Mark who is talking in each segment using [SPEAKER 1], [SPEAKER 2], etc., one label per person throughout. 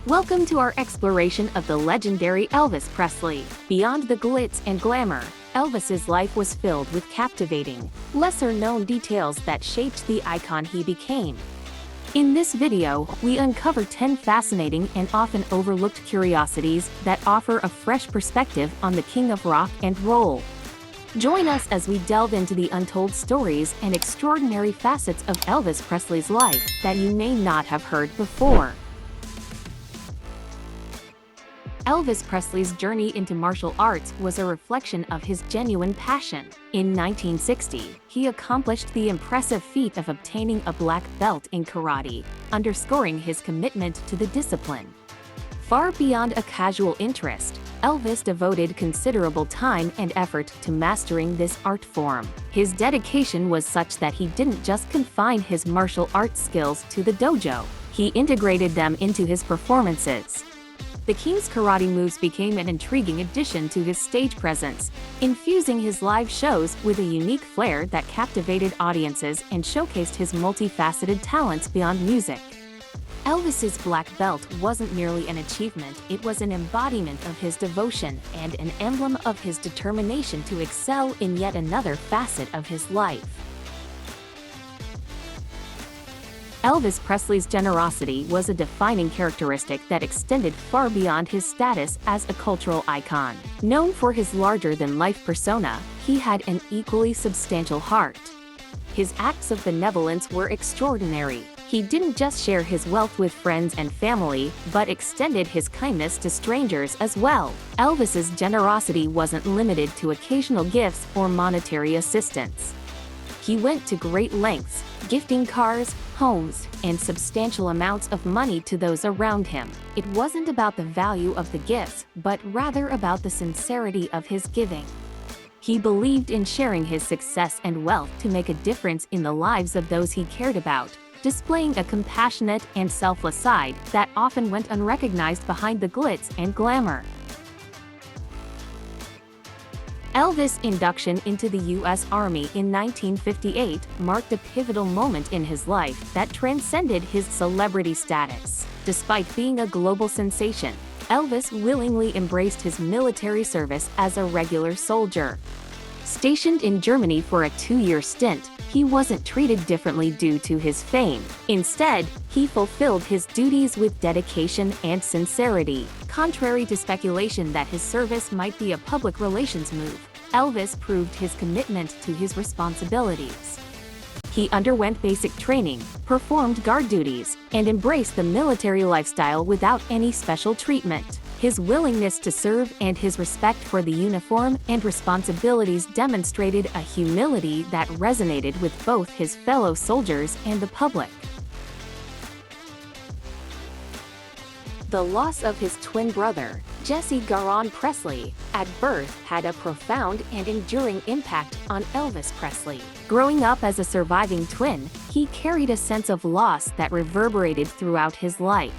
[SPEAKER 1] Welcome to our exploration of the legendary Elvis Presley. Beyond the glitz and glamour, Elvis's life was filled with captivating, lesser-known details that shaped the icon he became. In this video, we uncover 10 fascinating and often overlooked curiosities that offer a fresh perspective on the king of rock and roll. Join us as we delve into the untold stories and extraordinary facets of Elvis Presley's life that you may not have heard before. Elvis Presley's journey into martial arts was a reflection of his genuine passion. In 1960, he accomplished the impressive feat of obtaining a black belt in karate, underscoring his commitment to the discipline. Far beyond a casual interest, Elvis devoted considerable time and effort to mastering this art form. His dedication was such that he didn't just confine his martial arts skills to the dojo, he integrated them into his performances. The King's karate moves became an intriguing addition to his stage presence, infusing his live shows with a unique flair that captivated audiences and showcased his multifaceted talents beyond music. Elvis's black belt wasn't merely an achievement, it was an embodiment of his devotion and an emblem of his determination to excel in yet another facet of his life. Elvis Presley's generosity was a defining characteristic that extended far beyond his status as a cultural icon. Known for his larger-than-life persona, he had an equally substantial heart. His acts of benevolence were extraordinary. He didn't just share his wealth with friends and family, but extended his kindness to strangers as well. Elvis's generosity wasn't limited to occasional gifts or monetary assistance. He went to great lengths, gifting cars, homes, and substantial amounts of money to those around him. It wasn't about the value of the gifts, but rather about the sincerity of his giving. He believed in sharing his success and wealth to make a difference in the lives of those he cared about, displaying a compassionate and selfless side that often went unrecognized behind the glitz and glamour. Elvis' induction into the U.S. Army in 1958 marked a pivotal moment in his life that transcended his celebrity status. Despite being a global sensation, Elvis willingly embraced his military service as a regular soldier. Stationed in Germany for a 2-year stint, he wasn't treated differently due to his fame. Instead, he fulfilled his duties with dedication and sincerity. Contrary to speculation that his service might be a public relations move, Elvis proved his commitment to his responsibilities. He underwent basic training, performed guard duties, and embraced the military lifestyle without any special treatment. His willingness to serve and his respect for the uniform and responsibilities demonstrated a humility that resonated with both his fellow soldiers and the public. The loss of his twin brother, Jesse Garon Presley, at birth had a profound and enduring impact on Elvis Presley. Growing up as a surviving twin, he carried a sense of loss that reverberated throughout his life.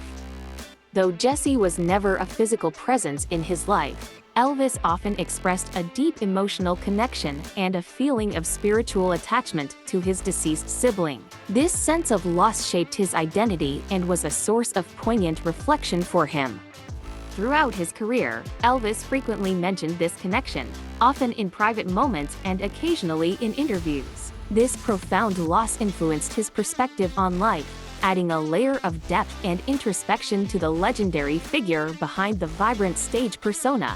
[SPEAKER 1] Though Jesse was never a physical presence in his life, Elvis often expressed a deep emotional connection and a feeling of spiritual attachment to his deceased sibling. This sense of loss shaped his identity and was a source of poignant reflection for him. Throughout his career, Elvis frequently mentioned this connection, often in private moments and occasionally in interviews. This profound loss influenced his perspective on life, adding a layer of depth and introspection to the legendary figure behind the vibrant stage persona.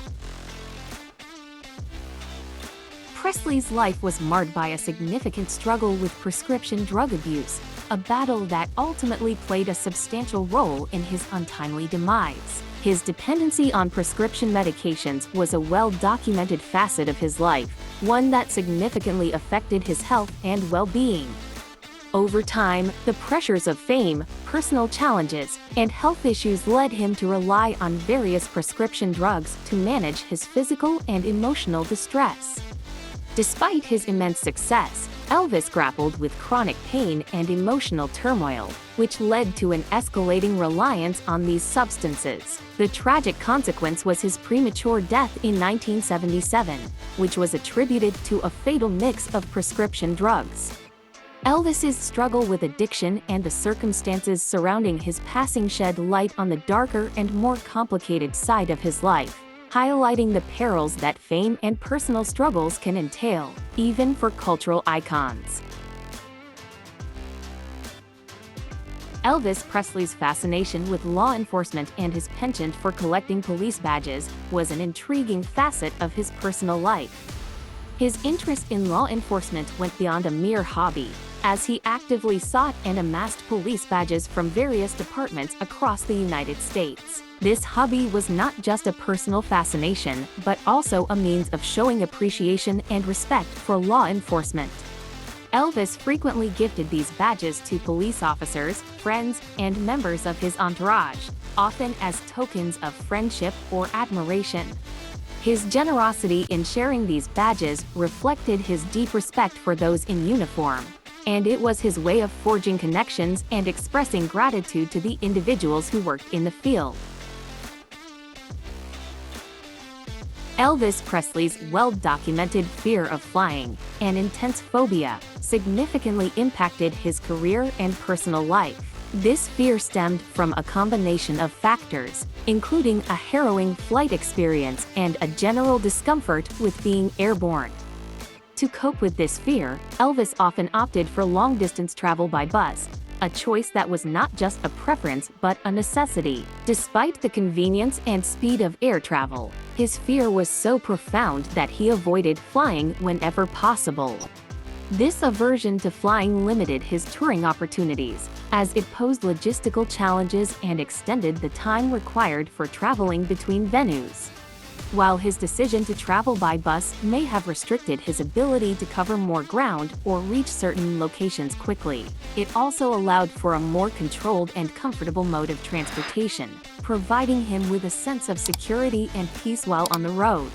[SPEAKER 1] Presley's life was marred by a significant struggle with prescription drug abuse, a battle that ultimately played a substantial role in his untimely demise. His dependency on prescription medications was a well-documented facet of his life, one that significantly affected his health and well-being. Over time, the pressures of fame, personal challenges, and health issues led him to rely on various prescription drugs to manage his physical and emotional distress. Despite his immense success, Elvis grappled with chronic pain and emotional turmoil, which led to an escalating reliance on these substances. The tragic consequence was his premature death in 1977, which was attributed to a fatal mix of prescription drugs. Elvis's struggle with addiction and the circumstances surrounding his passing shed light on the darker and more complicated side of his life, highlighting the perils that fame and personal struggles can entail, even for cultural icons. Elvis Presley's fascination with law enforcement and his penchant for collecting police badges was an intriguing facet of his personal life. His interest in law enforcement went beyond a mere hobby, as he actively sought and amassed police badges from various departments across the United States. This hobby was not just a personal fascination, but also a means of showing appreciation and respect for law enforcement. Elvis frequently gifted these badges to police officers, friends, and members of his entourage, often as tokens of friendship or admiration. His generosity in sharing these badges reflected his deep respect for those in uniform, and it was his way of forging connections and expressing gratitude to the individuals who worked in the field. Elvis Presley's well-documented fear of flying, an intense phobia, significantly impacted his career and personal life. This fear stemmed from a combination of factors, including a harrowing flight experience and a general discomfort with being airborne. To cope with this fear, Elvis often opted for long-distance travel by bus, a choice that was not just a preference but a necessity. Despite the convenience and speed of air travel, his fear was so profound that he avoided flying whenever possible. This aversion to flying limited his touring opportunities, as it posed logistical challenges and extended the time required for traveling between venues. While his decision to travel by bus may have restricted his ability to cover more ground or reach certain locations quickly, it also allowed for a more controlled and comfortable mode of transportation, providing him with a sense of security and peace while on the road.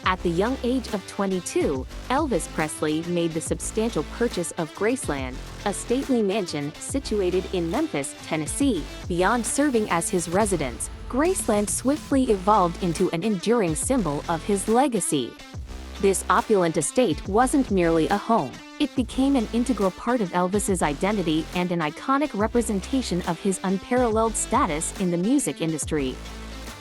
[SPEAKER 1] At the young age of 22, Elvis Presley made the substantial purchase of Graceland, a stately mansion situated in Memphis, Tennessee. Beyond serving as his residence, Graceland swiftly evolved into an enduring symbol of his legacy. This opulent estate wasn't merely a home. It became an integral part of Elvis's identity and an iconic representation of his unparalleled status in the music industry.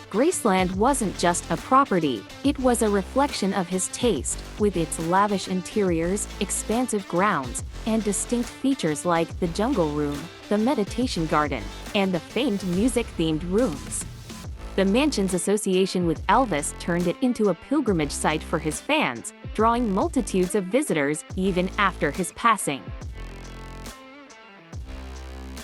[SPEAKER 1] Graceland wasn't just a property, it was a reflection of his taste, with its lavish interiors, expansive grounds, and distinct features like the Jungle Room, the Meditation Garden, and the famed music-themed rooms. The mansion's association with Elvis turned it into a pilgrimage site for his fans, drawing multitudes of visitors even after his passing.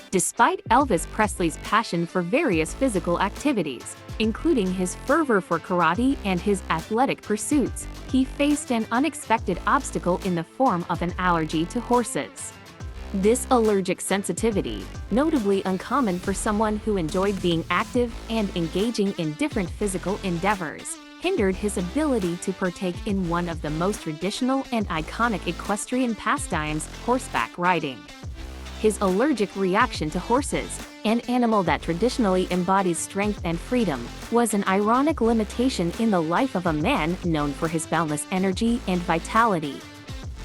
[SPEAKER 1] Despite Elvis Presley's passion for various physical activities, including his fervor for karate and his athletic pursuits, he faced an unexpected obstacle in the form of an allergy to horses. This allergic sensitivity, notably uncommon for someone who enjoyed being active and engaging in different physical endeavors, hindered his ability to partake in one of the most traditional and iconic equestrian pastimes, horseback riding. His allergic reaction to horses, an animal that traditionally embodies strength and freedom, was an ironic limitation in the life of a man known for his boundless energy and vitality.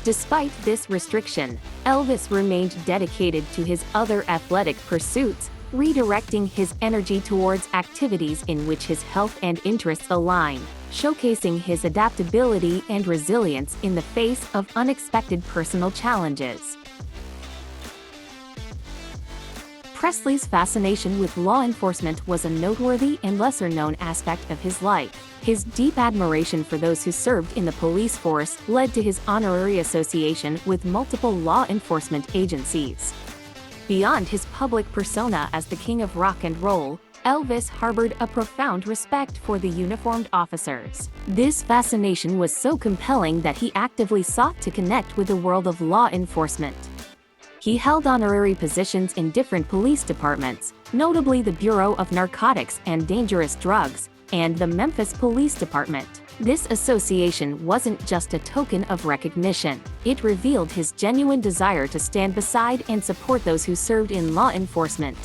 [SPEAKER 1] Despite this restriction, Elvis remained dedicated to his other athletic pursuits, redirecting his energy towards activities in which his health and interests aligned, showcasing his adaptability and resilience in the face of unexpected personal challenges. Presley's fascination with law enforcement was a noteworthy and lesser-known aspect of his life. His deep admiration for those who served in the police force led to his honorary association with multiple law enforcement agencies. Beyond his public persona as the king of rock and roll, Elvis harbored a profound respect for the uniformed officers. This fascination was so compelling that he actively sought to connect with the world of law enforcement. He held honorary positions in different police departments, notably the Bureau of Narcotics and Dangerous Drugs, and the Memphis Police Department. This association wasn't just a token of recognition, it revealed his genuine desire to stand beside and support those who served in law enforcement.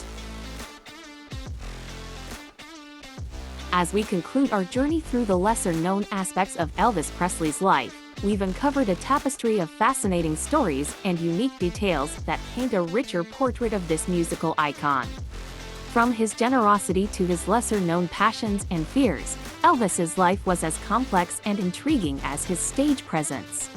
[SPEAKER 1] As we conclude our journey through the lesser-known aspects of Elvis Presley's life, we've uncovered a tapestry of fascinating stories and unique details that paint a richer portrait of this musical icon. From his generosity to his lesser-known passions and fears, Elvis's life was as complex and intriguing as his stage presence.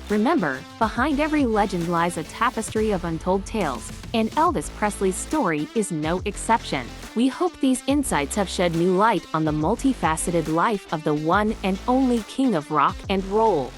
[SPEAKER 1] Remember, behind every legend lies a tapestry of untold tales, and Elvis Presley's story is no exception. We hope these insights have shed new light on the multifaceted life of the one and only king of rock and roll.